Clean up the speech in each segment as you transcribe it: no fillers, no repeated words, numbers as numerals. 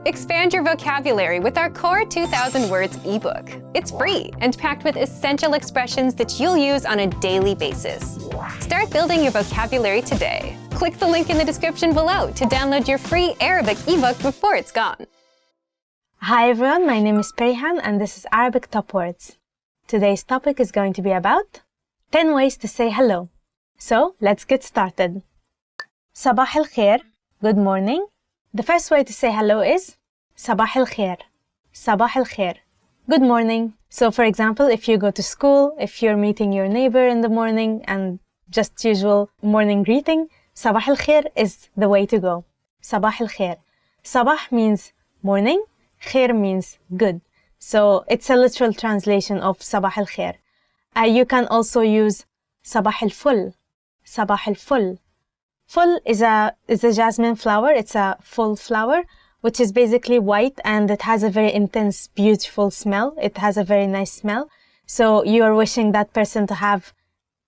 Expand your vocabulary with our Core 2000 Words ebook. It's free and packed with essential expressions that you'll use on a daily basis. Start building your vocabulary today. Click the link in the description below to download your free Arabic ebook before it's gone. Hi everyone, my name is Perihan and this is Arabic Top Words. Today's topic is going to be about 10 ways to say hello. So let's get started. Sabah al-khair, good morning. The first way to say hello is Sabah al-khair. Sabah al-khair. Good morning. So for example, if you go to school, if you're meeting your neighbor in the morning and just usual morning greeting, Sabah al-khair is the way to go. Sabah al-khair. Sabah means morning, khair means good. So it's a literal translation of Sabah al-khair. You can also use Sabah al-full. Sabah al-full. Full is a jasmine flower. It's a full flower, which is basically white and it has a very intense, beautiful smell. It has a very nice smell. So you are wishing that person to have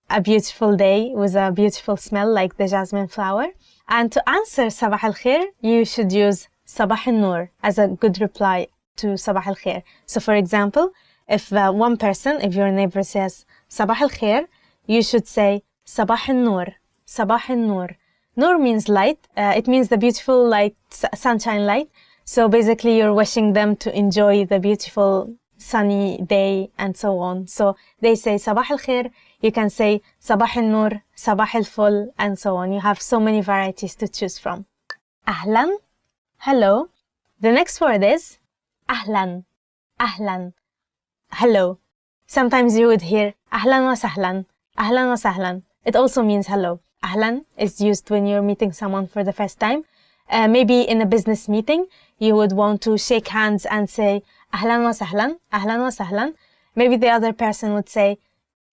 a beautiful day with a beautiful smell like the jasmine flower. And to answer Sabah al-khair, you should use Sabah al-nur as a good reply to Sabah al-khair. So for example, if one person, if your neighbor says Sabah al-khair, you should say Sabah al-nur. Sabah al-nur. Nur means light. It means the beautiful light, sunshine light. So basically you're wishing them to enjoy the beautiful sunny day and so on. So they say Sabah al-khair. You can say Sabah al-nur, Sabah al-full, and so on. You have so many varieties to choose from. Ahlan, hello. The next word is Ahlan. Ahlan. Hello. Sometimes you would hear Ahlan wa sahlan. Ahlan wa sahlan. It also means hello. Ahlan is used when you're meeting someone for the first time. Maybe in a business meeting, you would want to shake hands and say Ahlan wa sahlan, Ahlan wa sahlan. Maybe the other person would say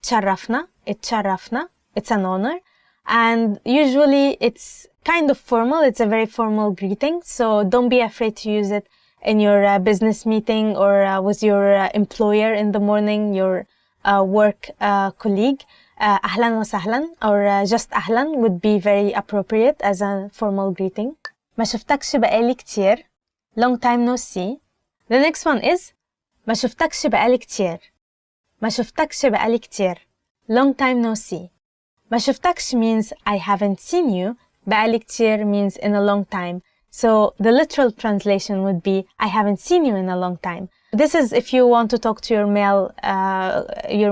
Tsharrafna, Tsharrafna. It's an honor. And usually it's kind of formal. It's a very formal greeting. So don't be afraid to use it in your business meeting or with your employer in the morning, your work colleague. Ahlan wa sahlan or just ahlan would be very appropriate as a formal greeting. ما شفتكش بقالي كتير. Long time no see. The next one is ما شفتكش بقالي كتير. ما شفتكش بقالي كتير. Long time no see. ما شفتكش means I haven't seen you. بقالي كتير means in a long time. So the literal translation would be I haven't seen you in a long time. This is if you want to talk to your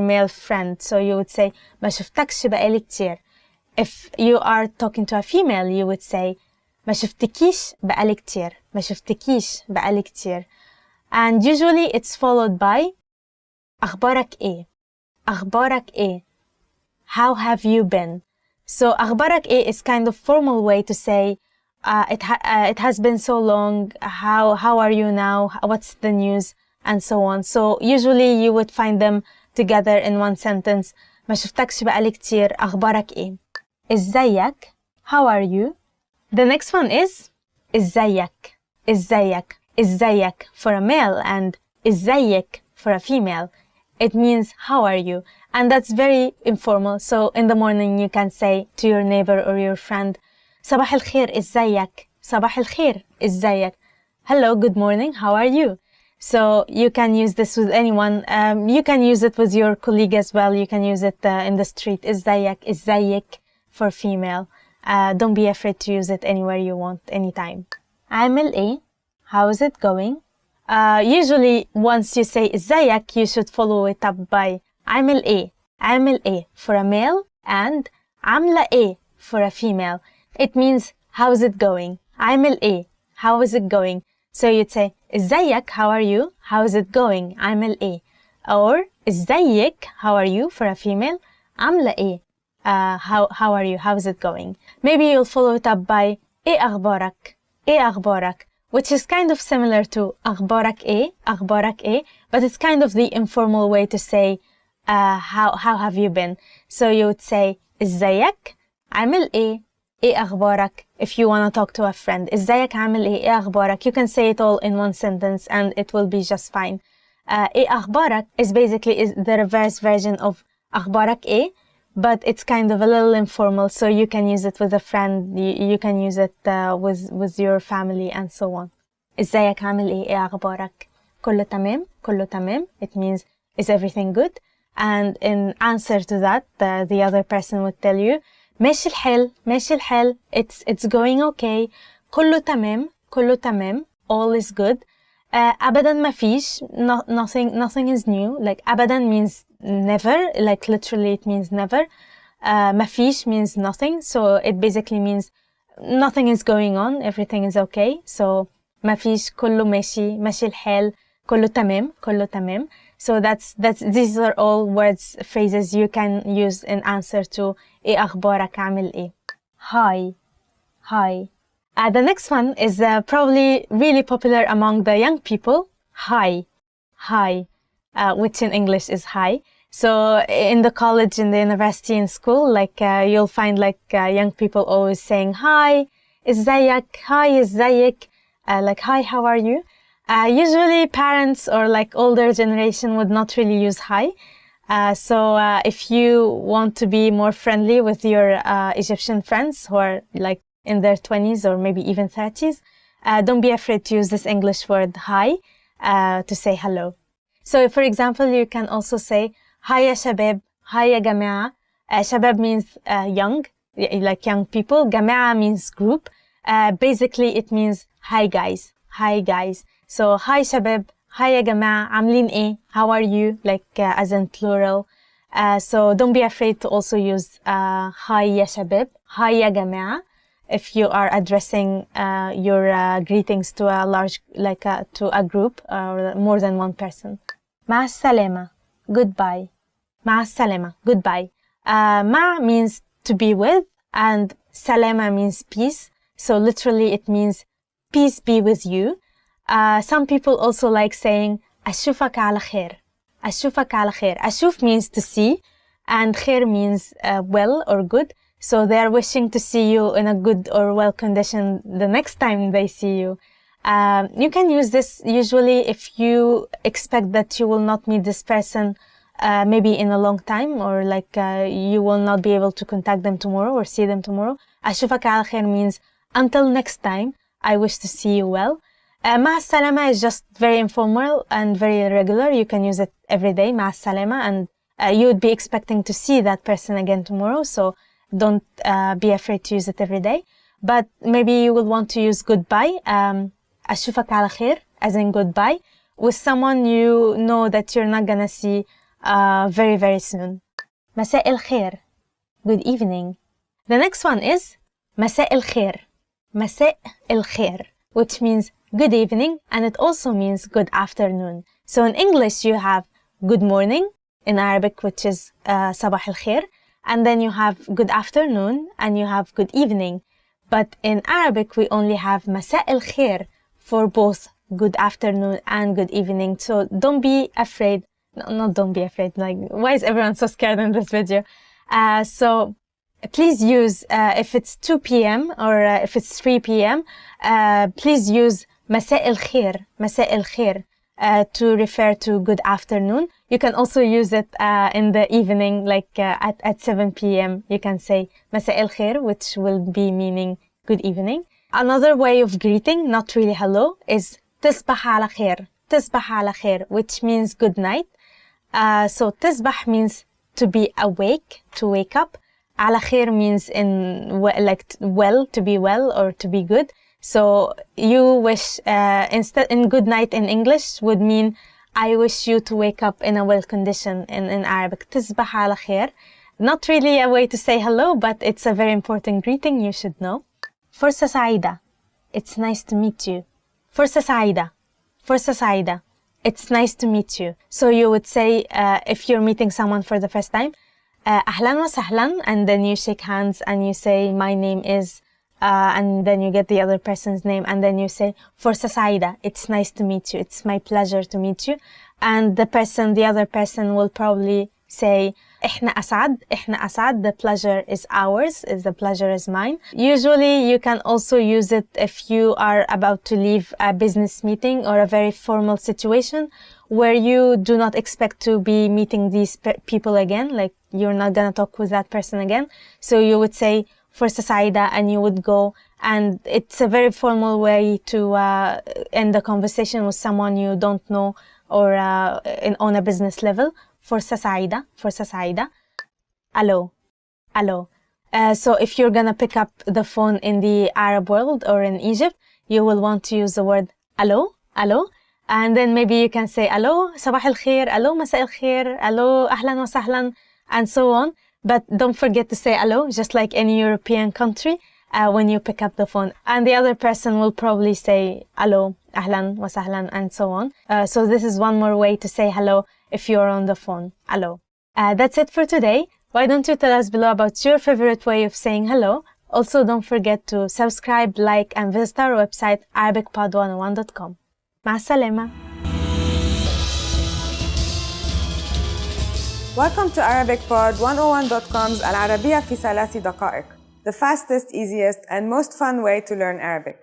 male friend. So you would say ما شفتكش بقالي كتير. If you are talking to a female, you would say ما شفتكيش بقالي كتير. ما شفتكيش بقالي كتير. And usually it's followed by أخبارك إيه. أخبارك إيه. How have you been? So أخبارك إيه is kind of formal way to say it has been so long. How are you now? What's the news? And so on. So usually you would find them together in one sentence. ما شفتكش بقالي كتير. أخبارك إيه. إزيك. How are you? The next one is إزيك. إزيك. إزيك for a male and إزيك for a female. It means how are you? And that's very informal. So in the morning you can say to your neighbor or your friend صباح الخير إزيك. صباح الخير إزيك. Hello, good morning, how are you? So you can use this with anyone. You can use it with your colleague as well. You can use it in the street. إزيك, إزيك for female. Don't be afraid to use it anywhere you want, anytime. عامل إيه? How is it going? Usually once you say إزيك, you should follow it up by عامل إيه? عامل إيه for a male and عاملة إيه for a female. It means how is it going? عامل إيه? How is it going? So you'd say إزيك, how are you? How is it going? عامل إيه? Or إزيك, how are you for a female? عاملة إيه? How are you? How is it going? Maybe you'll follow it up by إيه أخبارك? إيه أخبارك? Which is kind of similar to أخبارك إيه? أخبارك إيه? But it's kind of the informal way to say how have you been? So you would say إزيك? عامل إيه? إيه أخبارك? If you want to talk to a friend. إزيك عامل إيه؟ إيه أخبارك? You can say it all in one sentence and it will be just fine. إيه أخبارك is basically the reverse version of أخبارك إيه? But it's kind of a little informal, so you can use it with a friend, you can use it with your family and so on. ازيك عامل ايه اخبارك كله تمام كله تمام. It means is everything good? And in answer to that, the other person would tell you ماشي الحال ماشي الحال, it's going okay, كله تمام, all is good. أبدا ما فيش, nothing is new. Like أبدا means never, like literally it means never. ما فيش means nothing, so it basically means nothing is going on, everything is okay. So ما فيش, كله ماشي الحال, كله تمام. So these are all words, phrases you can use in answer to ايه أخبارك عامل ايه. Hi. The next one is probably really popular among the young people. Hi, which in English is hi. So in the college, in the university, in school, like you'll find like young people always saying hi, ازيك, like hi, how are you? Usually parents or like older generation would not really use hi. So if you want to be more friendly with your Egyptian friends who are like in their 20s or maybe even 30s, don't be afraid to use this English word hi to say hello. So for example, you can also say hi ya shabab, hi ya jama'a. Shabab means young, like young people. Jama'a means group. Basically it means hi guys. So hi shabab, hi ya jama'a, عاملين ايه, how are you, like as in plural. So don't be afraid to also use hi ya shabab, hi ya jama'a if you are addressing your greetings to a large, like to a group or more than one person. مع السلامة, goodbye. مع السلامة, goodbye. مع means to be with, and salama means peace. So literally it means peace be with you. Some people also like saying أشوفك على خير. أشوفك على خير. أشوف means to see, and خير means well or good. So they are wishing to see you in a good or well condition the next time they see you. You can use this usually if you expect that you will not meet this person maybe in a long time, or like you will not be able to contact them tomorrow or see them tomorrow. أشوفك على خير means until next time, I wish to see you well. مع السلامة is just very informal and very regular. You can use it every day, مع السلامة, and you would be expecting to see that person again tomorrow. So don't be afraid to use it every day. But maybe you will want to use goodbye. أشوفك على خير, as in goodbye, with someone you know that you're not gonna see very, very soon. مساء الخير, good evening. The next one is مساء الخير. مساء الخير, which means good evening, and it also means good afternoon. So in English you have good morning in Arabic, which is صباح الخير, and then you have good afternoon and you have good evening. But in Arabic we only have مساء الخير for both good afternoon and good evening. So don't be afraid. No, don't be afraid. Like, why is everyone so scared in this video? So please use, if it's 2 p.m. or if it's 3 p.m., please use مساء الخير to refer to good afternoon. You can also use it in the evening, like at 7 p.m. You can say مساء الخير, which will be meaning good evening. Another way of greeting, not really hello, is تصبح على خير, which means good night. So تصبح means to be awake, to wake up. على خير means well, to be well or to be good. So you wish, instead in good night in English would mean I wish you to wake up in a well condition in Arabic. تصبح على خير. Not really a way to say hello, but it's a very important greeting you should know. فرصة سعيدة. It's nice to meet you. فرصة سعيدة. It's nice to meet you. So you would say, if you're meeting someone for the first time, أهلا وسهلا, and then you shake hands and you say, my name is, and then you get the other person's name, and then you say, فرصة سعيدة. It's nice to meet you. It's my pleasure to meet you. And the other person will probably say, إحنا أسعد. The pleasure is ours, the pleasure is mine. Usually you can also use it if you are about to leave a business meeting or a very formal situation where you do not expect to be meeting these people again, like you're not gonna talk with that person again. So you would say فرصة سعيدة, and you would go and it's a very formal way to end the conversation with someone you don't know or on a business level. فرصة سعيدة. فرصة سعيدة. Hello. Hello. So if you're gonna pick up the phone in the Arab world or in Egypt, you will want to use the word hello. Hello. And then maybe you can say hello, صباح الخير, hello, مساء الخير, hello, أهلا وسهلا, and so on. But don't forget to say hello, just like any European country, when you pick up the phone. And the other person will probably say hello, أهلا وسهلا, and so on. So this is one more way to say hello if you're on the phone. Hello. That's it for today. Why don't you tell us below about your favorite way of saying hello? Also, don't forget to subscribe, like, and visit our website, arabicpod101.com. مع السلامة. Welcome to ArabicPod101.com's العربية في 3 دقائق, the fastest, easiest, and most fun way to learn Arabic.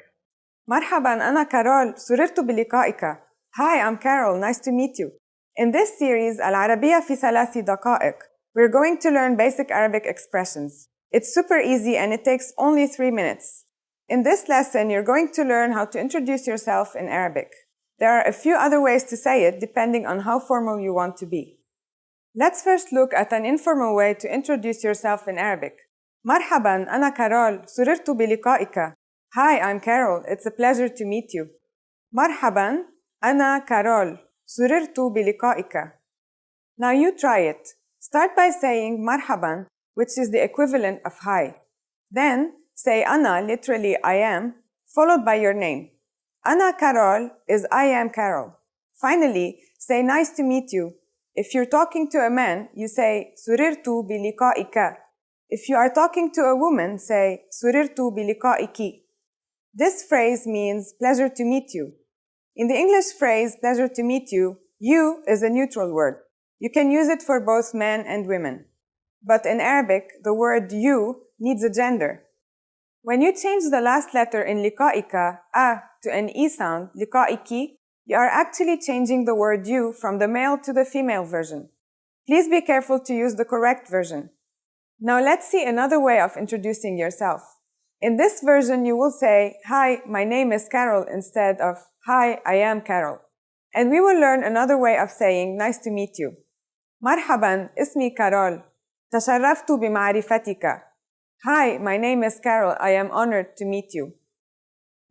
مرحباً, أنا كارول, سررت بلقائك. Hi, I'm Carol, nice to meet you. In this series, العربية في 3 دقائق, we're going to learn basic Arabic expressions. It's super easy and it takes only 3 minutes. In this lesson, you're going to learn how to introduce yourself in Arabic. There are a few other ways to say it depending on how formal you want to be. Let's first look at an informal way to introduce yourself in Arabic. مرحباً, أنا كارول, سررت بلقائك. Hi, I'm Carol, it's a pleasure to meet you. مرحباً, أنا كارول, سررت بلقائك. Now you try it. Start by saying مرحباً, which is the equivalent of hi. Then say أنا, literally I am, followed by your name. أنا كارول is I am Carol. Finally, say nice to meet you. If you're talking to a man, you say سررت بلقائك. If you are talking to a woman, say سررت بلقائك. This phrase means pleasure to meet you. In the English phrase pleasure to meet you, you is a neutral word. You can use it for both men and women. But in Arabic, the word you needs a gender. When you change the last letter in لقائك, a, to an e sound, لقائك, you are actually changing the word you from the male to the female version. Please be careful to use the correct version. Now let's see another way of introducing yourself. In this version, you will say, hi, my name is Carol instead of, hi, I am Carol. And we will learn another way of saying, nice to meet you. مرحباً, اسمي كارول. تشرفت بمعرفتك. Hi, my name is Carol. I am honored to meet you.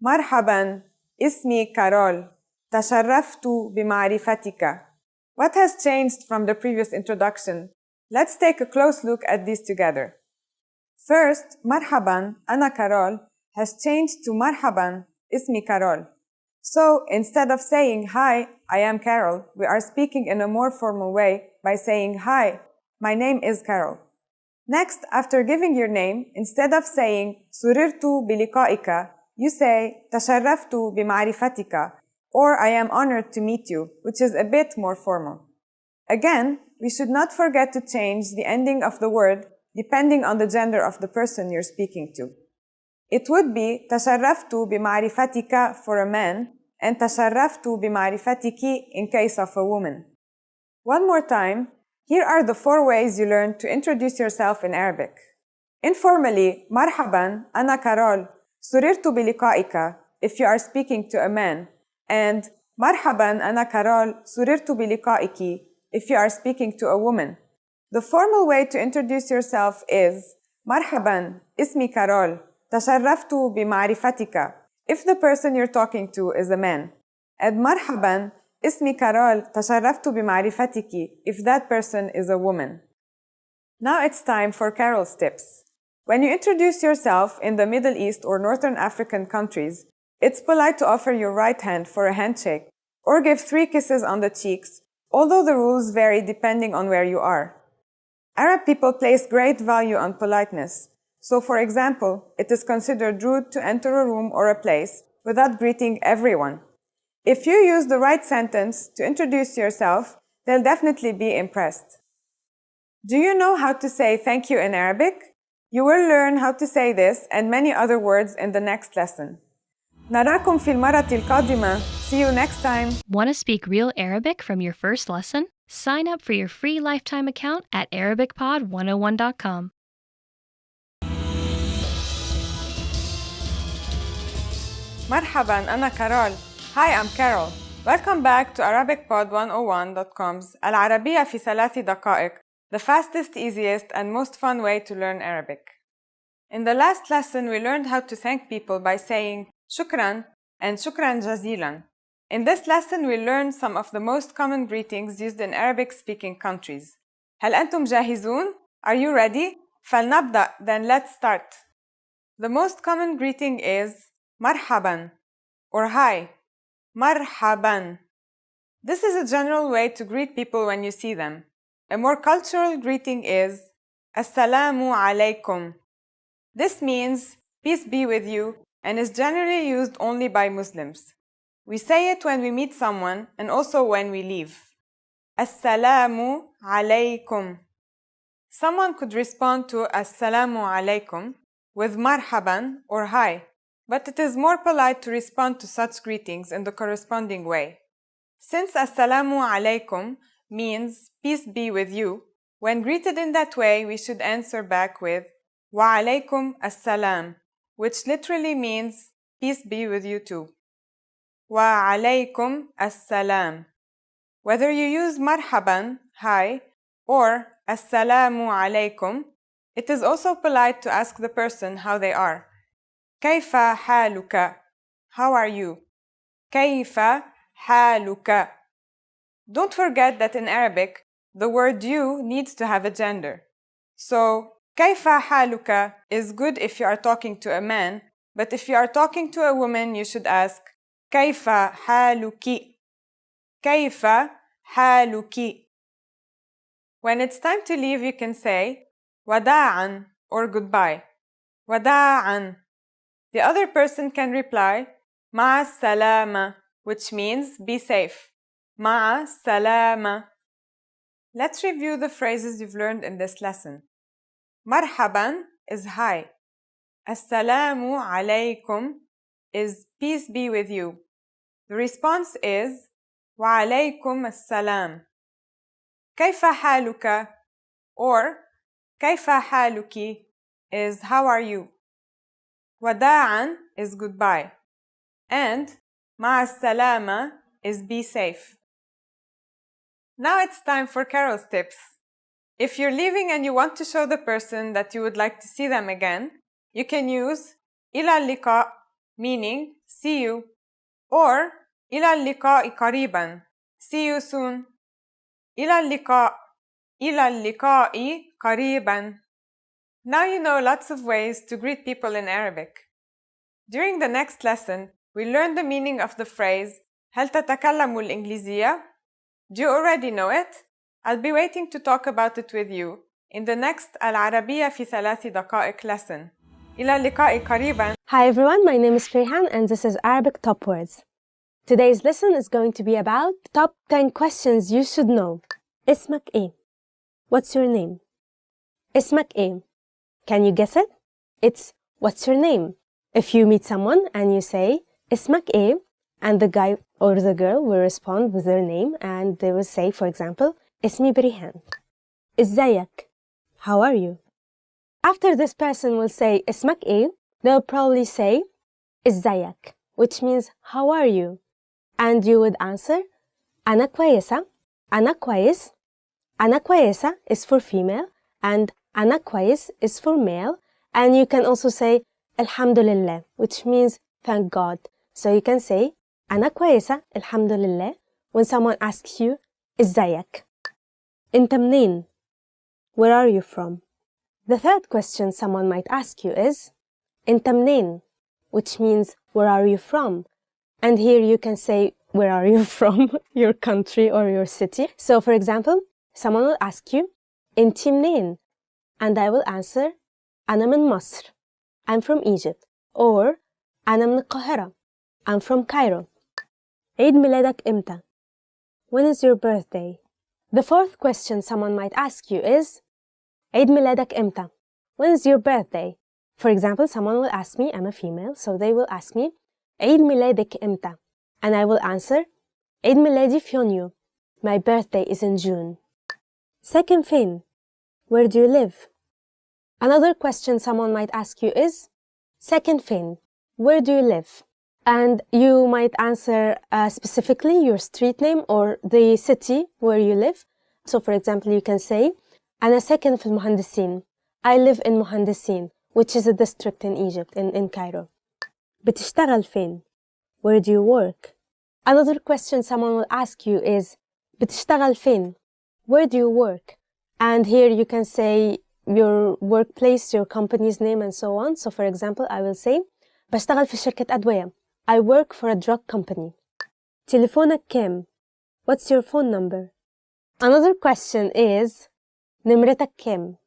مرحباً, اسمي كارول. تشرفت بمعرفتك. What has changed from the previous introduction? Let's take a close look at these together. First, مرحباً, أنا كارول has changed to مرحباً, اسمي كارول. So, instead of saying, hi, I am Carol, we are speaking in a more formal way by saying, hi, my name is Carol. Next, after giving your name, instead of saying سررت بلقائك, you say تشرفت بمعرفتك, or I am honored to meet you, which is a bit more formal. Again, we should not forget to change the ending of the word depending on the gender of the person you're speaking to. It would be تشرفت بمعرفتك for a man and تشرفت بمعرفتك in case of a woman. One more time, here are the 4 ways you learn to introduce yourself in Arabic. Informally, مرحباً, أنا كارول, سررت بلقائك if you are speaking to a man, and مرحباً, أنا كارول, سررت بلقائك if you are speaking to a woman. The formal way to introduce yourself is مرحباً, اسمي كارول, تشرفت بمعرفتك if the person you're talking to is a man, and مرحباً, اسمي كارول, تشرفت بمعرفتك if that person is a woman. Now it's time for Carol's tips. When you introduce yourself in the Middle East or Northern African countries, it's polite to offer your right hand for a handshake or give 3 kisses on the cheeks, although the rules vary depending on where you are. Arab people place great value on politeness. So, for example, it is considered rude to enter a room or a place without greeting everyone. If you use the right sentence to introduce yourself, they'll definitely be impressed. Do you know how to say thank you in Arabic? You will learn how to say this and many other words in the next lesson. نراكم في المرة القادمة. See you next time. Want to speak real Arabic from your first lesson? Sign up for your free lifetime account at ArabicPod101.com. مرحباً أنا كارول. Hi, I'm Carol. Welcome back to ArabicPod101.com's العربية في 3 دقائق, the fastest, easiest, and most fun way to learn Arabic. In the last lesson, we learned how to thank people by saying shukran and shukran jazilan. In this lesson, we learned some of the most common greetings used in Arabic-speaking countries. هل أنتم جاهزون? Are you ready? فلنبدأ, then let's start. The most common greeting is marhaban or hi. Marhaban. This is a general way to greet people when you see them. A more cultural greeting is assalamu alaikum. This means peace be with you and is generally used only by Muslims. We say it when we meet someone and also when we leave. Assalamu alaikum. Someone could respond to assalamu alaikum with marhaban or hi, but it is more polite to respond to such greetings in the corresponding way. Since assalamu alaikum means peace be with you, when greeted in that way, we should answer back with wa alaikum assalam, which literally means peace be with you too. Wa alaikum assalam. Whether you use marhaban, hi, or assalamu alaikum, it is also polite to ask the person how they are. كيف حالك? How are you? كيف حالك? Don't forget that in Arabic, the word you needs to have a gender. So, كيف حالك is good if you are talking to a man, but if you are talking to a woman, you should ask كيف حالك? كيف حالك? When it's time to leave, you can say وداعاً or goodbye. وداعاً. The other person can reply مع السلامة, which means be safe. مع السلامة. Let's review the phrases you've learned in this lesson. مرحباً is hi. السلام عليكم is peace be with you. The response is وعليكم السلام. كيف حالك or كيف حالك is how are you. وداعاً is goodbye. And مع السلامة is be safe. Now it's time for Carol's tips. If you're leaving and you want to show the person that you would like to see them again, you can use إلى اللقاء, meaning see you, or إلى اللقاء قريباً, see you soon. إلى اللقاء, إلى اللقاء قريباً. Now you know lots of ways to greet people in Arabic. During the next lesson, we learn the meaning of the phrase هل تتكلم الإنجليزية? Do you already know it? I'll be waiting to talk about it with you in the next العربية في 3 دقائق lesson. إلى اللقاء قريباً. Hi everyone, my name is Perihan and this is Arabic Top Words. Today's lesson is going to be about top 10 questions you should know. اسمك إيه? What's your name? اسمك إيه? Can you guess it? It's what's your name? If you meet someone and you say اسمك إيه? And the guy or the girl will respond with their name and they will say, for example, اسمي بريهان. إزيك? How are you? After this person will say اسمك إيه? They'll probably say إزيك, which means how are you? And you would answer أنا كويسة, أنا كويس. أنا كويسة is for female and أنا كويس is for male. And you can also say الحمد لله, which means thank God. So you can say أنا كويسة الحمد لله when someone asks you إزيك. أنت منين? Where are you from? The third question someone might ask you is أنت منين? Which means where are you from? And here you can say where are you from, your country or your city. So for example, someone will ask you أنت منين? And I will answer أنا من مصر, I'm from Egypt. Or أنا من القاهرة, I'm from Cairo. عيد ميلادك إمتى? When is your birthday? The fourth question someone might ask you is عيد ميلادك إمتى? When is your birthday? For example, someone will ask me, I'm a female, so they will ask me عيد ميلادك إمتى? And I will answer عيد ميلادي في يونيو. My birthday is in June. ساكن فين? Where do you live? Another question someone might ask you is ساكن فين? Where do you live? And you might answer specifically your street name or the city where you live. So for example, you can say أنا ساكن في المهندسين. I live in مهندسين, which is a district in Egypt, in Cairo. بتشتغل فين? Where do you work? Another question someone will ask you is بتشتغل فين? Where do you work? And here you can say your workplace, your company's name, and so on. So for example, I will say بشتغل في شركة أدوية. I work for a drug company. تليفونك كام? What's your phone number? Another question is نمرتك كام?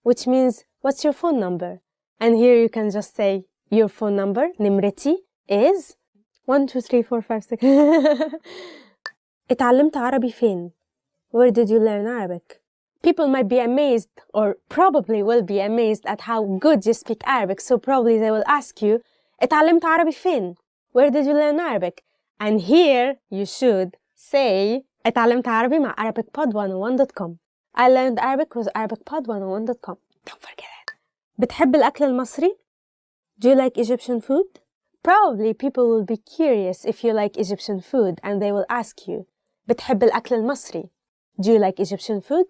Which means what's your phone number? And here you can just say your phone number. نمرتي is 1 2 3 4 5 6. اتعلمت عربي فين? Where did you learn Arabic? People might be amazed, or probably will be amazed at how good you speak Arabic. So probably they will ask you اتعلمت عربي فين? Where did you learn Arabic? And here you should say اتعلمت عربي مع arabicpod101.com. I learned Arabic with arabicpod101.com. Don't forget it. بتحب الأكل المصري? Do you like Egyptian food? Probably people will be curious if you like Egyptian food and they will ask you بتحب الأكل المصري? Do you like Egyptian food?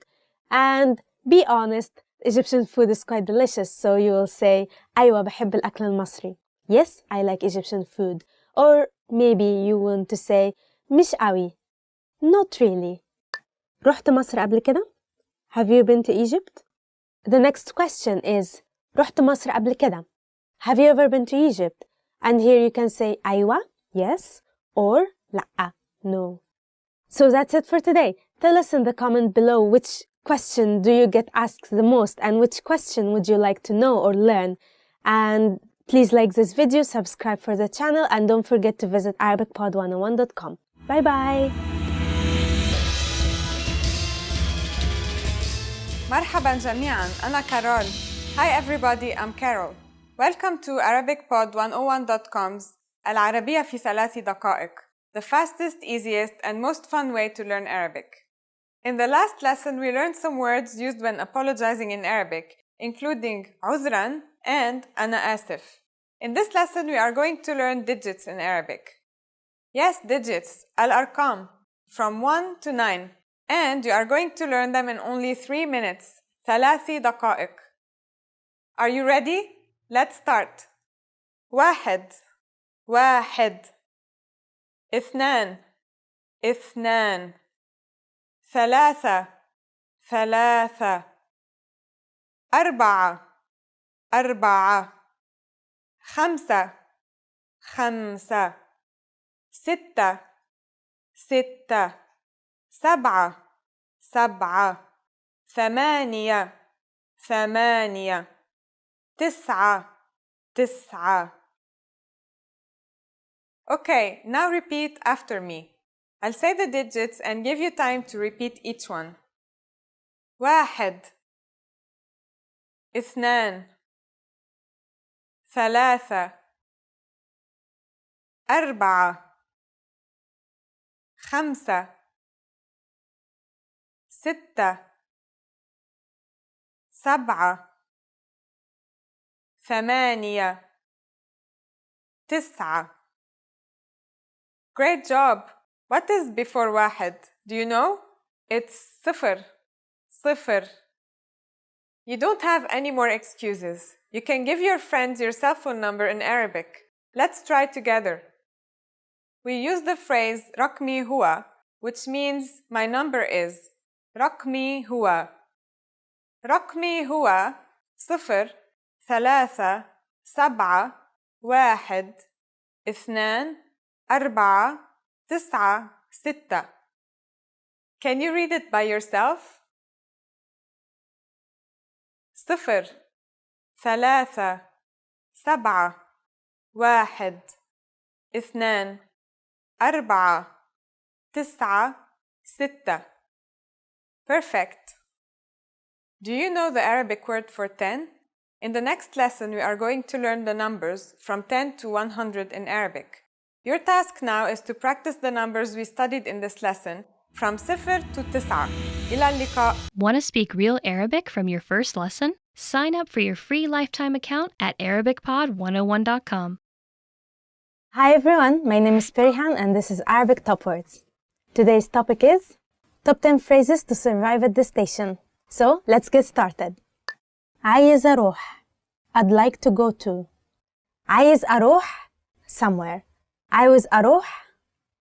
And be honest, Egyptian food is quite delicious, so you will say أيوة بحب الأكل المصري. Yes, I like Egyptian food. Or maybe you want to say مش قوي. Not really. رحت مصر قبل كده? Have you been to Egypt? The next question is رحت مصر قبل كده? Have you ever been to Egypt? And here you can say أيوة, yes, or لأ, no. So that's it for today. Tell us in the comment below which question do you get asked the most and which question would you like to know or learn. And please like this video, subscribe for the channel, and don't forget to visit arabicpod101.com. Bye bye! مرحبا جميعا أنا كارول. Hi everybody, I'm Carol. Welcome to arabicpod101.com's العربية في 3 دقائق, the fastest, easiest, and most fun way to learn Arabic. In the last lesson, we learned some words used when apologizing in Arabic, including عذراً and أنا آسف. In this lesson, we are going to learn digits in Arabic. Yes, digits, الأرقام, from 1 to 9. And you are going to learn them in only 3 minutes, 3 دقائق. Are you ready? Let's start. واحد, واحد. اثنان, اثنان. ثلاثة, ثلاثة. أربعة, أربعة. خمسة, خمسة. ستة, ستة. سبعة, سبعة. ثمانية, ثمانية. تسعة, تسعة. Okay, now repeat after me. I'll say the digits and give you time to repeat each one. واحد, اثنان, ثلاثة, أربعة, خمسة, ستة, سبعة, ثمانية, تسعة. Great job! What is before واحد? Do you know? It's صفر. صفر. You don't have any more excuses. You can give your friends your cell phone number in Arabic. Let's try together. We use the phrase رقمي هو, which means my number is. رقمي هو. رقمي هو صفر, ثلاثة, سبعة, واحد, اثنان, أربعة, تسعة, ستة. Can you read it by yourself? صفر, ثلاثة, سبعة, واحد, اثنان, أربعة, تسعة, ستة. Perfect. Do you know the Arabic word for 10? In the next lesson, we are going to learn the numbers from 10 to 100 in Arabic. Your task now is to practice the numbers we studied in this lesson from 0 to 9. إلى اللقاء. Want to speak real Arabic from your first lesson? Sign up for your free lifetime account at arabicpod101.com. Hi everyone, my name is Perihan and this is Arabic Top Words. Today's topic is Top 10 phrases to survive at the station. So, let's get started. عايز أروح. I'd like to go to. عايز أروح somewhere. عاوز أروح.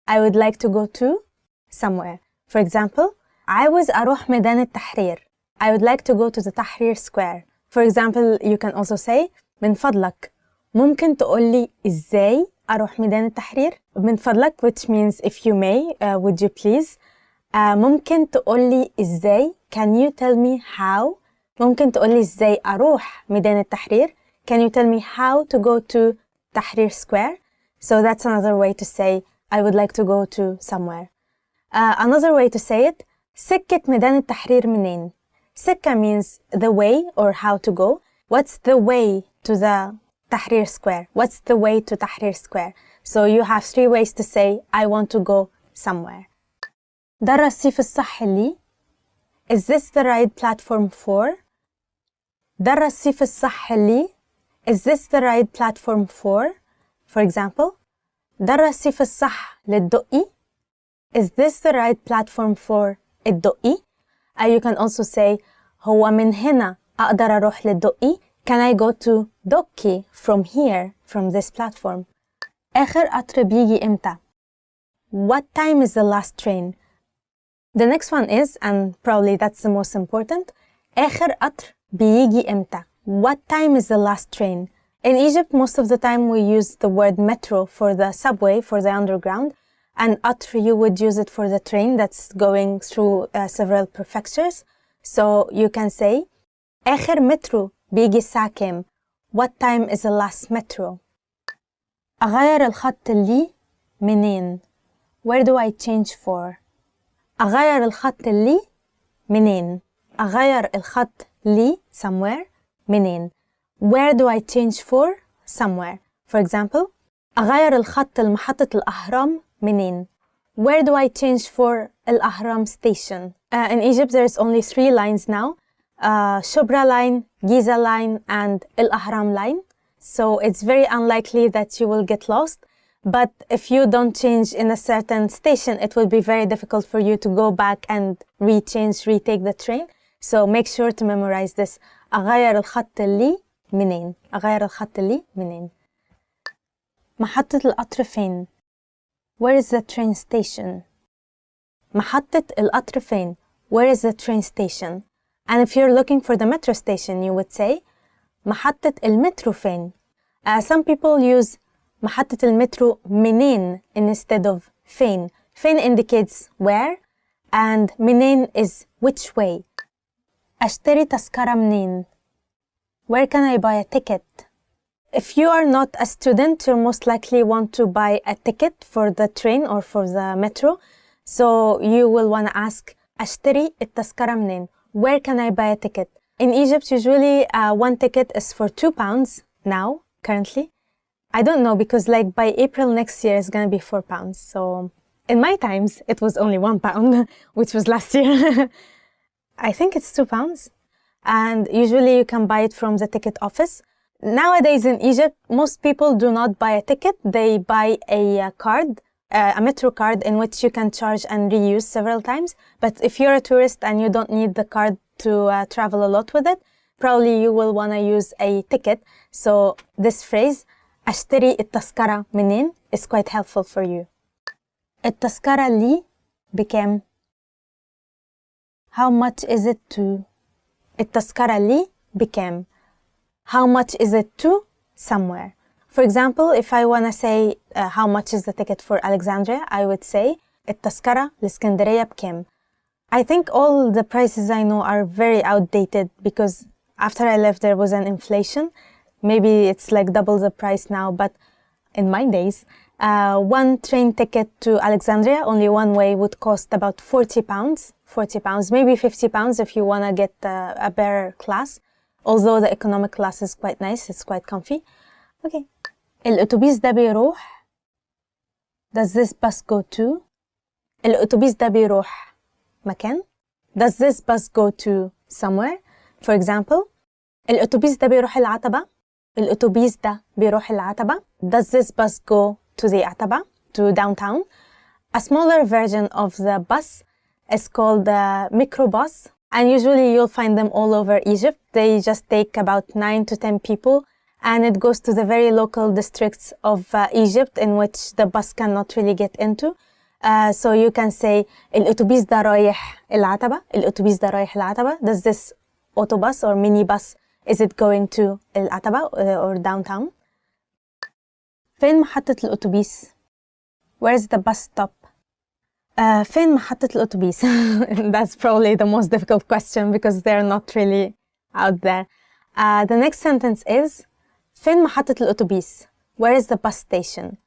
I would like to go to somewhere. For example, عاوز أروح ميدان التحرير. I would like to go to the Tahrir Square. For example, you can also say من فضلك ممكن تقولي إزاي أروح ميدان التحرير؟ من فضلك, which means if you may, would you please. ممكن تقولي إزاي? Can you tell me how? ممكن تقولي إزاي أروح ميدان التحرير? Can you tell me how to go to Tahrir Square? So that's another way to say I would like to go to somewhere. Another way to say it, سكة ميدان التحرير منين? سكة means the way or how to go. What's the way to the Tahrir Square? What's the way to Tahrir Square? So you have 3 ways to say I want to go somewhere. ده الرصيف الصح لي. Is this the right platform for? ده الرصيف الصح لي. Is this the right platform for? For example, ده الرصيف الصح للدقي. Is this the right platform for الدقي? You can also say هو من هنا أقدر أروح للدقي. Can I go to دقي from here, from this platform? آخر قطر بيجي إمتى? What time is the last train? The next one is, and probably that's the most important, آخر قطر بيجي إمتى? What time is the last train? In Egypt, most of the time we use the word metro for the subway, for the underground, and قطر you would use it for the train that's going through several prefectures. So you can say آخر مترو بيجي الساعة كام? What time is the last metro? أغير الخط اللي منين? Where do I change for? أغير الخط اللي منين؟ أغير الخط لي somewhere منين؟ Where do I change for? Somewhere. For example, أغير الخط لمحطة الأهرام منين؟ Where do I change for الأهرام station? In Egypt, there's only 3 lines now. Shubra line, Giza line, and الأهرام line. So it's very unlikely that you will get lost. But if you don't change in a certain station, it will be very difficult for you to go back and retake the train. So make sure to memorize this. أغير الخط اللي منين؟ أغير الخط اللي منين؟ محطة القطر فين؟ Where is the train station? محطة القطر فين? Where is the train station? And if you're looking for the metro station, you would say محطة المترو فين? Some people use محطة المترو منين instead of فين. فين indicates where, and منين is which way. أشتري تذكرة منين? Where can I buy a ticket? If you are not a student, you most likely want to buy a ticket for the train or for the metro. So you will want to ask أشتري التذكرة منين? Where can I buy a ticket? In Egypt, usually one ticket is for £2 now, currently. I don't know, because like by April next year, it's going to be £4. So in my times, it was only £1, which was last year. I think it's £2. And usually you can buy it from the ticket office. Nowadays in Egypt, most people do not buy a ticket. They buy a card, a metro card, in which you can charge and reuse several times. But if you're a tourist and you don't need the card to travel a lot with it, probably you will want to use a ticket. So this phrase, أشتري التذكرة منين, is quite helpful for you. التذكرة لي بكام? How much is it to? التذكرة لي بكام? How much is it to somewhere? For example, if I want to say how much is the ticket for Alexandria, I would say التذكرة لإسكندرية بكام? I think all the prices I know are very outdated, because after I left there was an inflation. Maybe it's like double the price now, but in my days, one train ticket to Alexandria, only one way, would cost about £40. £40, maybe £50 if you want to get a better class. Although the economic class is quite nice, it's quite comfy. Okay. الأتوبيس ده بيروح. Does this bus go to? الأتوبيس ده بيروح مكان. Does this bus go to somewhere? For example, الأتوبيس ده بيروح العتبة. الأتوبيس ده بيروح العتبة. Does this bus go to the Ataba, to downtown. A smaller version of the bus is called the microbus, and usually you'll find them all over Egypt. They just take about 9 to 10 people, and it goes to the very local districts of Egypt in which the bus cannot really get into. So you can say الأتوبيس ده رايح العتبة. الأتوبيس ده رايح العتبة. Does this autobus or minibus, is it going to العتبة or downtown? فين محطة الأتوبيس? Where's the bus stop? فين محطة الأتوبيس? That's probably the most difficult question because they're not really out there. The next sentence is فين محطة الأتوبيس? Where is the bus station?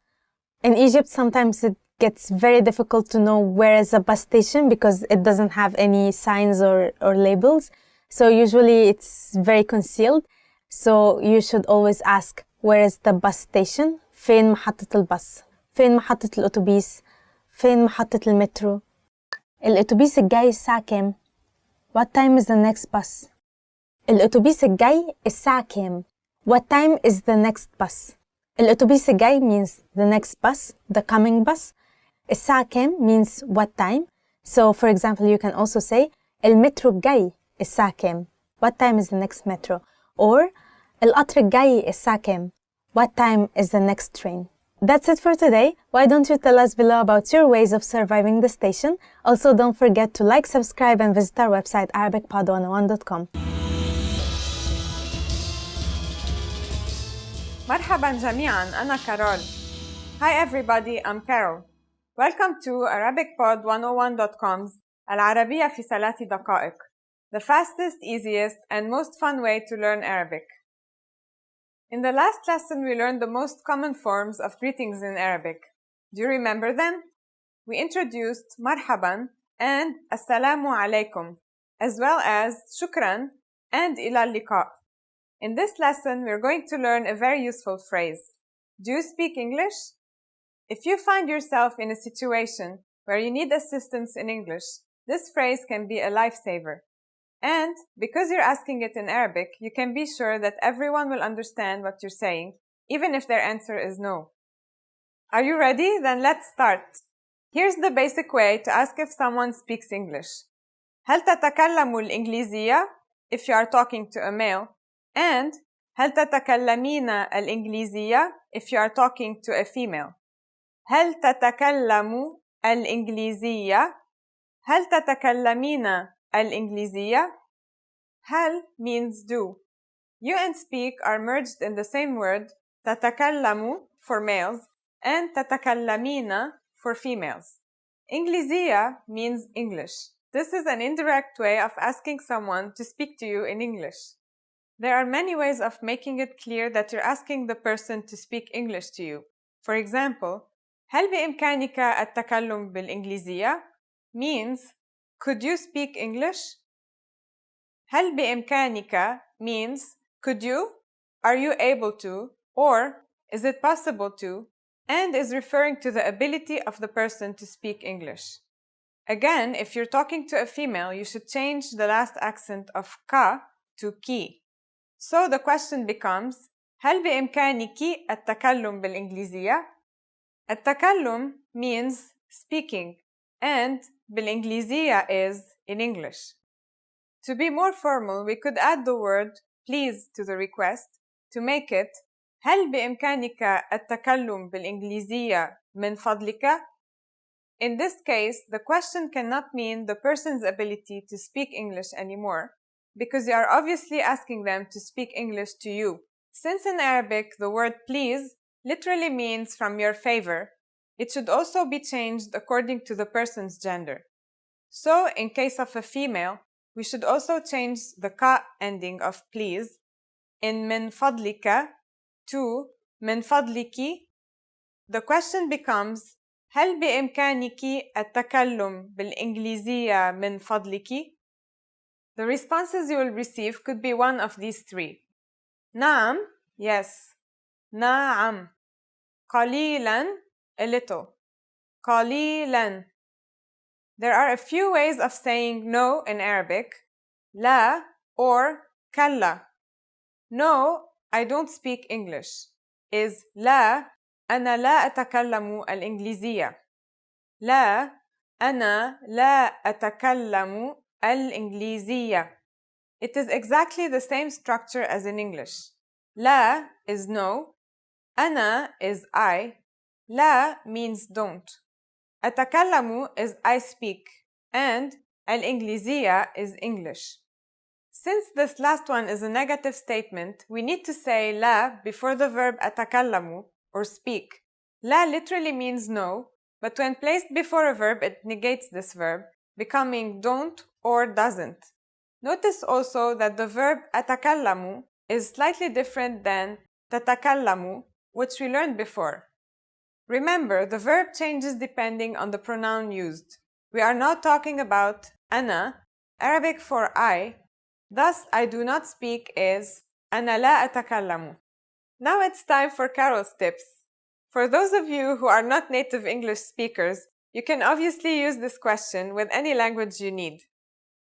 In Egypt, sometimes it gets very difficult to know where is a bus station because it doesn't have any signs or labels. So usually it's very concealed. So you should always ask, where is the bus station? فين محطة الباص؟ فين محطة الأتوبيس؟ فين محطة المترو؟ الأتوبيس الجاي الساعة كام؟ What time is the next bus? الأتوبيس الجاي الساعة كام؟ What time is the next bus? الأتوبيس الجاي means the next bus, the coming bus. الساعة كام means what time. So for example, you can also say المترو الجاي الساعة كام? What time is the next metro? Or القطر الجاي الساعة كام? What time is the next train? That's it for today. Why don't you tell us below about your ways of surviving the station? Also, don't forget to like, subscribe, and visit our website arabicpod101.com. مرحبا جميعاً، أنا كارول. Hi everybody, I'm Carol. Welcome to ArabicPod101.com's العربية في 3 دقائق, the fastest, easiest, and most fun way to learn Arabic. In the last lesson, we learned the most common forms of greetings in Arabic. Do you remember them? We introduced marhaban and assalamu alaikum, as well as shukran and ila liqa. In this lesson, we're going to learn a very useful phrase. Do you speak English? If you find yourself in a situation where you need assistance in English, this phrase can be a lifesaver. And because you're asking it in Arabic, you can be sure that everyone will understand what you're saying, even if their answer is no. Are you ready? Then let's start. Here's the basic way to ask if someone speaks English. هل تتكلم الإنجليزية? If you are talking to a male. And هل تتكلمين الإنجليزية? If you are talking to a female. هل تتكلم الإنجليزية؟ هل تتكلمين الإنجليزية? هل means do. You and speak are merged in the same word تتكلم for males and تتكلمين for females. إنجليزية means English. This is an indirect way of asking someone to speak to you in English. There are many ways of making it clear that you're asking the person to speak English to you. For example, هل بإمكانك التكلم بالإنجليزية? Means, could you speak English? هل بإمكانك means, could you? Are you able to? Or, is it possible to? And is referring to the ability of the person to speak English. Again, if you're talking to a female, you should change the last accent of ka to ki. So the question becomes, هل بإمكانك التكلم بالإنجليزية? التكلم means speaking, and بالإنجليزية is in English. To be more formal, we could add the word please to the request to make it هل بإمكانك التكلم بالإنجليزية من فضلك? In this case, the question cannot mean the person's ability to speak English anymore, because you are obviously asking them to speak English to you. Since in Arabic, the word please literally means from your favor, it should also be changed according to the person's gender. So, in case of a female, we should also change the ka ending of please in min fadlika to min fadliki. The question becomes, هل بإمكانك التكلم بالإنجليزية من فضلك? The responses you will receive could be one of these three. نعم, yes. نعم. قليلاً, a little. قليلاً. There are a few ways of saying no in Arabic. لا or كلا. No, I don't speak English is لا أنا لا أتكلم الإنجليزية. لا، أنا لا أتكلم الإنجليزية. It is exactly the same structure as in English. لا is no, أنا is I, لا means don't. أتكلم is I speak, and الإنجليزية is English. Since this last one is a negative statement, we need to say لا before the verb أتكلم or speak. لا literally means no, but when placed before a verb, it negates this verb, becoming don't or doesn't. Notice also that the verb أتكلم is slightly different than تتكلم, which we learned before. Remember, the verb changes depending on the pronoun used. We are now talking about أنا, Arabic for I. Thus, I do not speak is أنا لا أتكلم. Now it's time for Carol's tips. For those of you who are not native English speakers, you can obviously use this question with any language you need.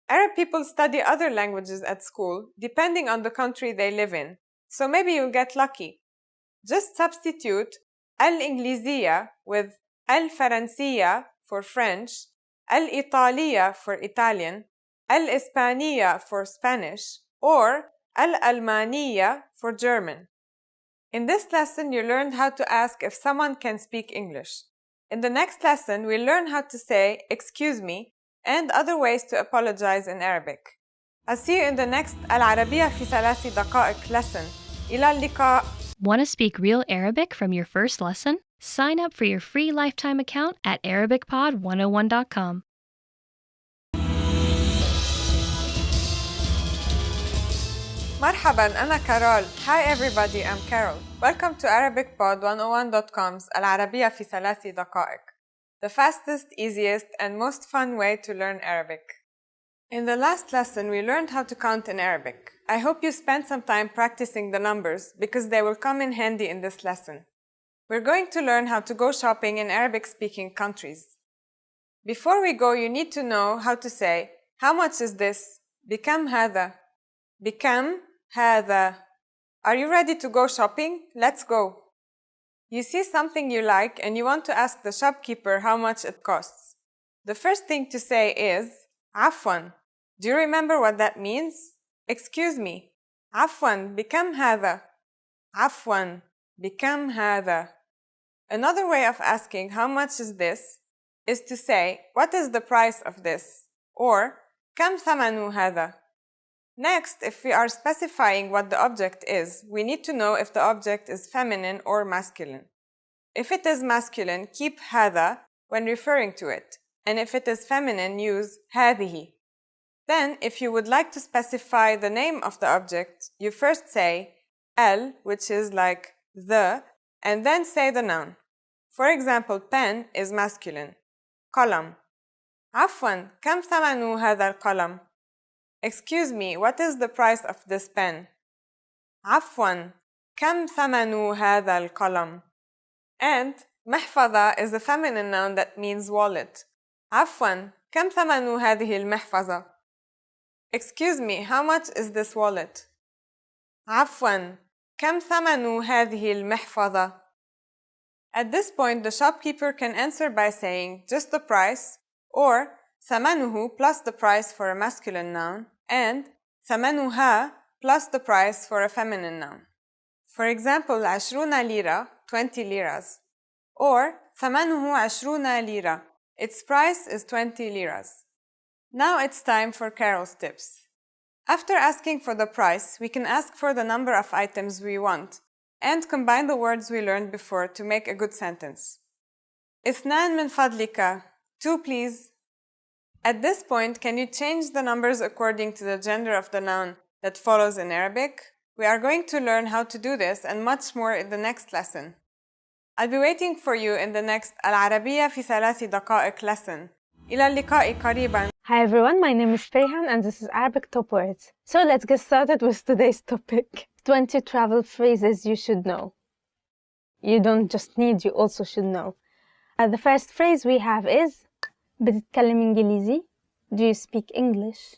Arab people study other languages at school, depending on the country they live in, so maybe you'll get lucky. Just substitute الإنجليزية with الفرنسية for French, الإيطالية for Italian, الإسبانية for Spanish, or الألمانية for German. In this lesson, you learned how to ask if someone can speak English. In the next lesson, we'll learn how to say excuse me and other ways to apologize in Arabic. I'll see you in the next العربية في 3 دقائق lesson. إلى اللقاء. Want to speak real Arabic from your first lesson? Sign up for your free lifetime account at ArabicPod101.com. مرحباً أنا كارول. Hi everybody, I'm Carol. Welcome to ArabicPod101.com's العربية في 3 دقائق. The fastest, easiest, and most fun way to learn Arabic. In the last lesson, we learned how to count in Arabic. I hope you spent some time practicing the numbers because they will come in handy in this lesson. We're going to learn how to go shopping in Arabic-speaking countries. Before we go, you need to know how to say, how much is this? بكم هذا? بكم هذا? Are you ready to go shopping? Let's go. You see something you like and you want to ask the shopkeeper how much it costs. The first thing to say is عفواً. Do you remember what that means? Excuse me. عفواً بكم هذا? عفواً بكم هذا? Another way of asking how much is this is to say what is the price of this, or كم ثمن هذا? Next, if we are specifying what the object is, we need to know if the object is feminine or masculine. If it is masculine, keep هذا when referring to it, and if it is feminine, use هذه. Then, if you would like to specify the name of the object, you first say el, which is like the, and then say the noun. For example, pen is masculine. قلم. عفواً, كم ثمن هذا القلم? Excuse me, what is the price of this pen? عفواً, كم ثمن هذا القلم? And محفظة is a feminine noun that means wallet. عفواً, كم ثمن هذه المحفظة? Excuse me, how much is this wallet? عفواً, كم ثمن هذه المحفظة? At this point, the shopkeeper can answer by saying just the price, or ثمنه plus the price for a masculine noun, and ثمنها plus the price for a feminine noun. For example, 20 lira, 20 liras, or ثمنه 20 lira. Its price is 20 liras. Now it's time for Carol's tips. After asking for the price, we can ask for the number of items we want, and combine the words we learned before to make a good sentence. اثنان من فضلك. 2 please. At this point, can you change the numbers according to the gender of the noun that follows in Arabic? We are going to learn how to do this and much more in the next lesson. I'll be waiting for you in the next العربية في 3 دقائق lesson. إلى اللقاء قريباً. Hi everyone, my name is Perihan and this is Arabic Top Words. So let's get started with today's topic. 20 travel phrases you should know. You don't just need, you also should know. The first phrase we have is بتتكلم إنجليزي? Do you speak English?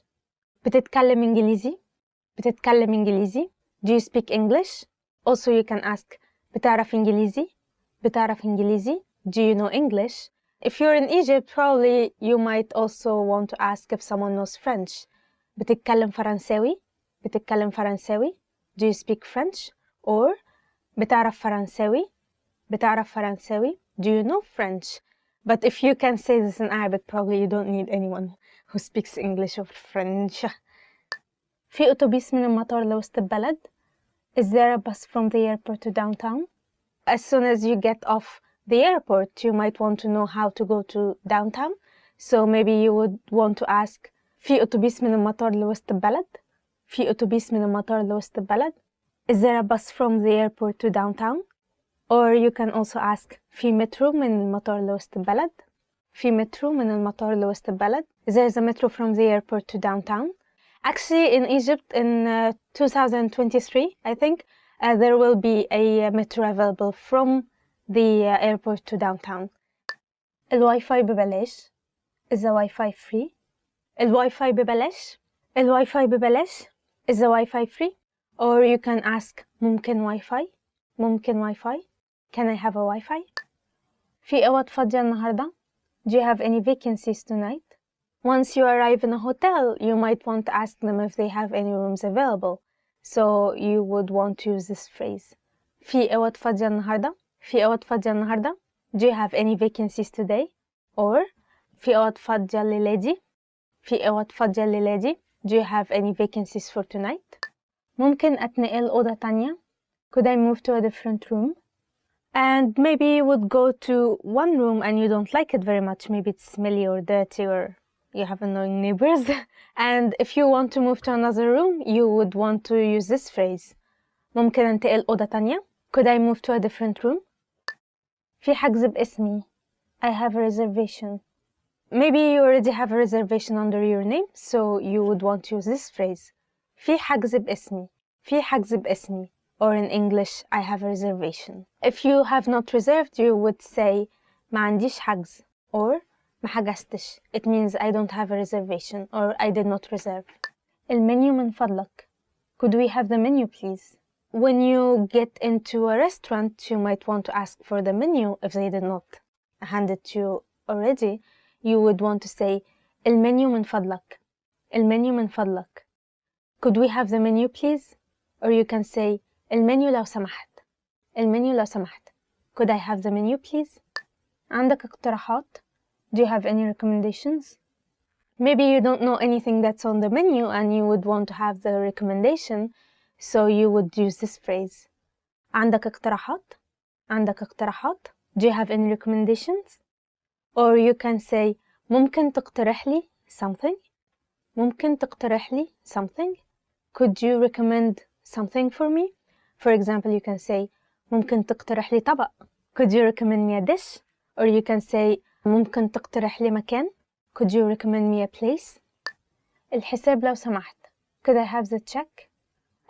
بتتكلم إنجليزي? بتتكلم إنجليزي? Do you speak English? Also you can ask بتعرف إنجليزي? بتعرف إنجليزي? Do you know English? If you're in Egypt, probably you might also want to ask if someone knows French. بتتكلم فرنساوي؟ بتتكلم فرنساوي؟ Do you speak French? Or بتعرف فرنساوي؟ بتعرف فرنساوي? Do you know French? But if you can say this in Arabic, probably you don't need anyone who speaks English or French. في أتوبيس من المطار لوسط البلد. Is there a bus from the airport to downtown? As soon as you get off the airport, you might want to know how to go to downtown. So maybe you would want to ask في أتوبيس من المطار لوسط البلد. في أتوبيس من المطار لوسط البلد. Is there a bus from the airport to downtown? Or you can also ask في مترو من المطار لوسط البلد. في مترو من المطار لوسط البلد. Is there a metro from the airport to downtown? Actually, in Egypt in 2023, I think, there will be a metro available from the airport to downtown. الواي-فاي ببلاش. Is the Wi-Fi free? الواي-فاي ببلاش. الواي-فاي ببلاش. Is the Wi-Fi free? Or you can ask ممكن Wi-Fi? ممكن Wi-Fi? Can I have a Wi-Fi? في أوض فاضية النهاردة? Do you have any vacancies tonight? Once you arrive in a hotel, you might want to ask them if they have any rooms available. So you would want to use this phrase. في أوض فاضية النهاردة? في أوض فاضية النهاردة? Do you have any vacancies today? Or في أوض فاضية لليدي؟ في أوض فاضية لليدي? Do you have any vacancies for tonight? ممكن أتنقل أوضة تانية? Could I move to a different room? And maybe you would go to one room and you don't like it very much. Maybe it's smelly or dirty or you have annoying neighbors. And if you want to move to another room, you would want to use this phrase. ممكن أنتقل أوضة تانية? Could I move to a different room? في حجز باسمي. I have a reservation. Maybe you already have a reservation under your name, so you would want to use this phrase. في حجز باسمي. في حجز باسمي. Or in English, I have a reservation. If you have not reserved, you would say ما عنديش حجز or ما حجزتش. It means I don't have a reservation or I did not reserve. المنيو من فضلك. Could we have the menu, please? When you get into a restaurant, you might want to ask for the menu if they did not hand it to you already. You would want to say المنيو من فضلك. المنيو من فضلك. Could we have the menu, please? Or you can say المنيو لو سمحت. المنيو لو سمحت. Could I have the menu, please? عندك اقتراحات? Do you have any recommendations? Maybe you don't know anything that's on the menu and you would want to have the recommendation, so you would use this phrase. عندك اقتراحات? عندك اقتراحات? Do you have any recommendations? Or you can say ممكن تقترح لي something? ممكن تقترح لي something? Could you recommend something for me? For example, you can say ممكن تقترح لي طبق. Could you recommend me a dish? Or you can say ممكن تقترح لي مكان. Could you recommend me a place? الحساب لو سمحت. Could I have the check?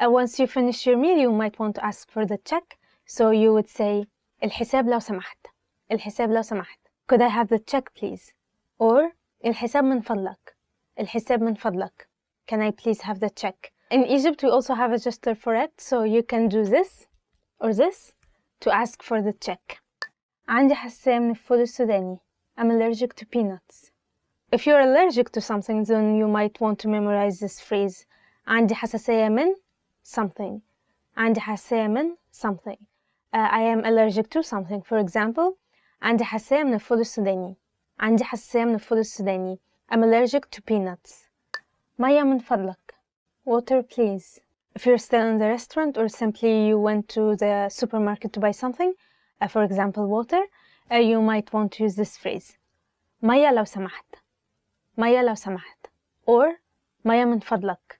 Once you finish your meal, you might want to ask for the check. So you would say الحساب لو سمحت. الحساب لو سمحت. Could I have the check, please? Or الحساب من فضلك. الحساب من فضلك. Can I please have the check? In Egypt, we also have a gesture for it, so you can do this or this to ask for the check. عندي حساسية من الفول السوداني. I'm allergic to peanuts. If you're allergic to something, then you might want to memorize this phrase. عندي حساسية من something. عندي حساسية من something. I am allergic to something. For example, عندي حساسية من الفول السوداني. عندي حساسية من الفول السوداني. I'm allergic to peanuts. مية من فضلك. Water, please. If you're still in the restaurant or simply you went to the supermarket to buy something, for example, water, you might want to use this phrase. مية لو سمحت. مية لو سمحت. Or مية من فضلك.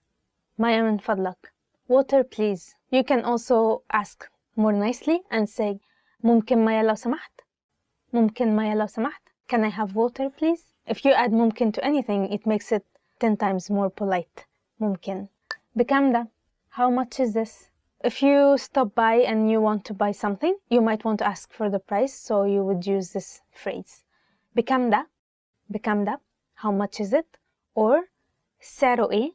مية من فضلك. Water, please. You can also ask more nicely and say ممكن مية لو سمحت. ممكن مية لو سمحت. Can I have water, please? If you add ممكن to anything, it makes it 10 times more polite. ممكن. بكام ده? How much is this? If you stop by and you want to buy something, you might want to ask for the price, so you would use this phrase. بكام ده? بكام ده? How much is it? Or سعره إيه?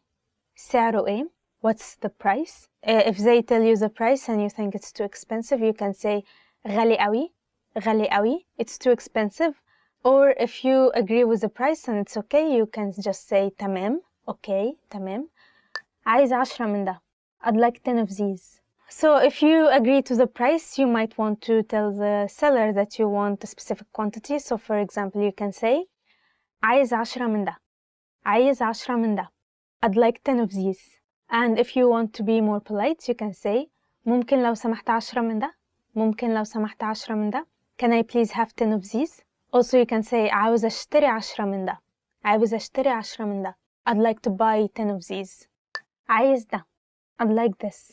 سعره إيه? What's the price? If they tell you the price and you think it's too expensive, you can say غالي قوي. غالي قوي, it's too expensive. Or if you agree with the price and it's okay, you can just say تمام, okay, تمام. عايز 10 من ده. I'd like 10 of these. So if you agree to the price, you might want to tell the seller that you want a specific quantity. So for example, you can say عايز 10 من ده. عايز 10 من ده. I'd like 10 of these. And if you want to be more polite, you can say ممكن لو سمحت 10 من ده. ممكن لو سمحت 10 من ده. Can I please have 10 of these? Also you can say عاوز اشتري 10 من ده. عاوز اشتري 10 من ده. I'd like to buy 10 of these. عايز ده. I'd like this.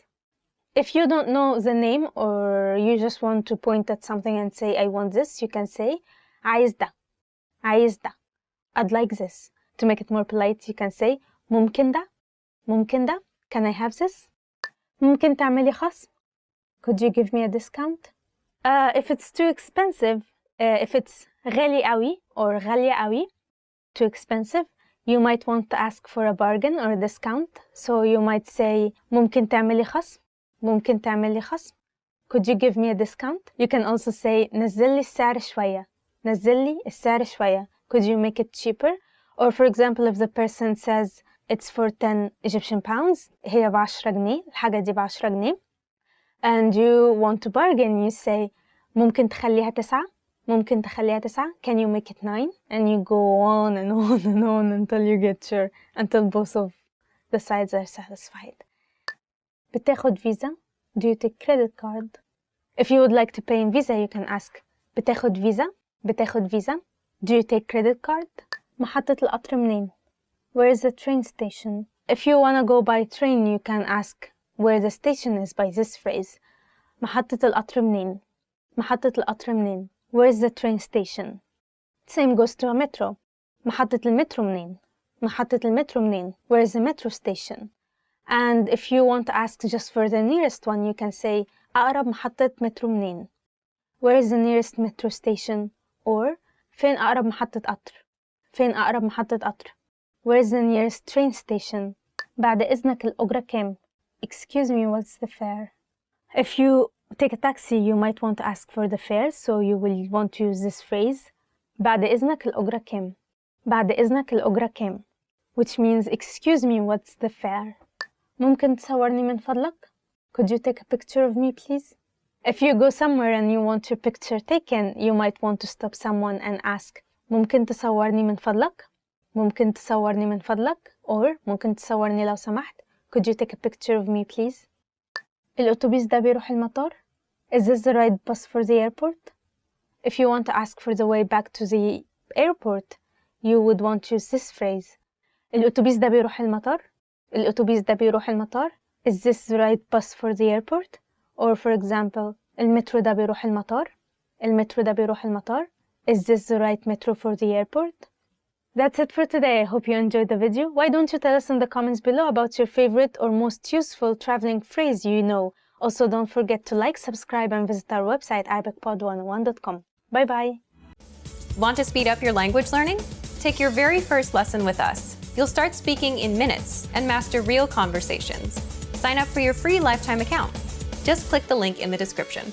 If you don't know the name or you just want to point at something and say I want this, you can say عايز ده. عايز ده. I'd like this. To make it more polite, you can say ممكن ده. ممكن ده. Can I have this? ممكن تعملي خصم. Could you give me a discount? If it's too expensive, if it's غالي قوي or غالية قوي, too expensive, you might want to ask for a bargain or a discount. So you might say ممكن تعملي خصم. ممكن تعملي خصم. Could you give me a discount? You can also say نزلي السعر شوية. نزلي السعر شوية. Could you make it cheaper? Or for example, if the person says it's for 10 Egyptian pounds, هي ب10 جنيه, الحاجة دي ب10 جنيه, and you want to bargain, you say ممكن تخليها 9. ممكن تخليها 9. Can you make it 9? And you go on and on and on until you get your, until both of the sides are satisfied. بتاخد visa? Do you take credit card? If you would like to pay in visa, you can ask بتاخد visa? بتاخد visa? Do you take credit card? محطة القطر منين? Where is the train station? If you wanna go by train, you can ask where the station is by this phrase. محطة القطر منين? محطة القطر منين? Where is the train station? Same goes to a metro. محطة المترو منين? محطة المترو منين? Where is the metro station? And if you want to ask just for the nearest one, you can say أقرب محطة مترو منين? Where is the nearest metro station? Or فين أقرب محطة قطر؟ فين أقرب محطة قطر؟ Where is the nearest train station? بعد إذنك الأجرة كام? Excuse me, what's the fare? If you take a taxi, you might want to ask for the fare, so you will want to use this phrase بعد إذنك الأجرة كام? بعد إذنك الأجرة كام? Which means excuse me, what's the fare? ممكن تصورني من فضلك? Could you take a picture of me, please? If you go somewhere and you want your picture taken, you might want to stop someone and ask ممكن تصورني من فضلك? ممكن تصورني من فضلك? Or ممكن تصورني لو سمحت? Could you take a picture of me, please? الأتوبيس ده بيروح المطار? Is this the right bus for the airport? If you want to ask for the way back to the airport, you would want to use this phrase. الأتوبيس ده بيروح المطار? الأتوبيس ده بيروح المطار? Is this the right bus for the airport? Or for example, المترو ده بيروح المطار? المترو ده بيروح المطار? Is this the right metro for the airport? That's it for today. I hope you enjoyed the video. Why don't you tell us in the comments below about your favorite or most useful traveling phrase you know. Also, don't forget to like, subscribe, and visit our website, arabicpod101.com. Bye bye. Want to speed up your language learning? Take your very first lesson with us. You'll start speaking in minutes and master real conversations. Sign up for your free lifetime account. Just click the link in the description.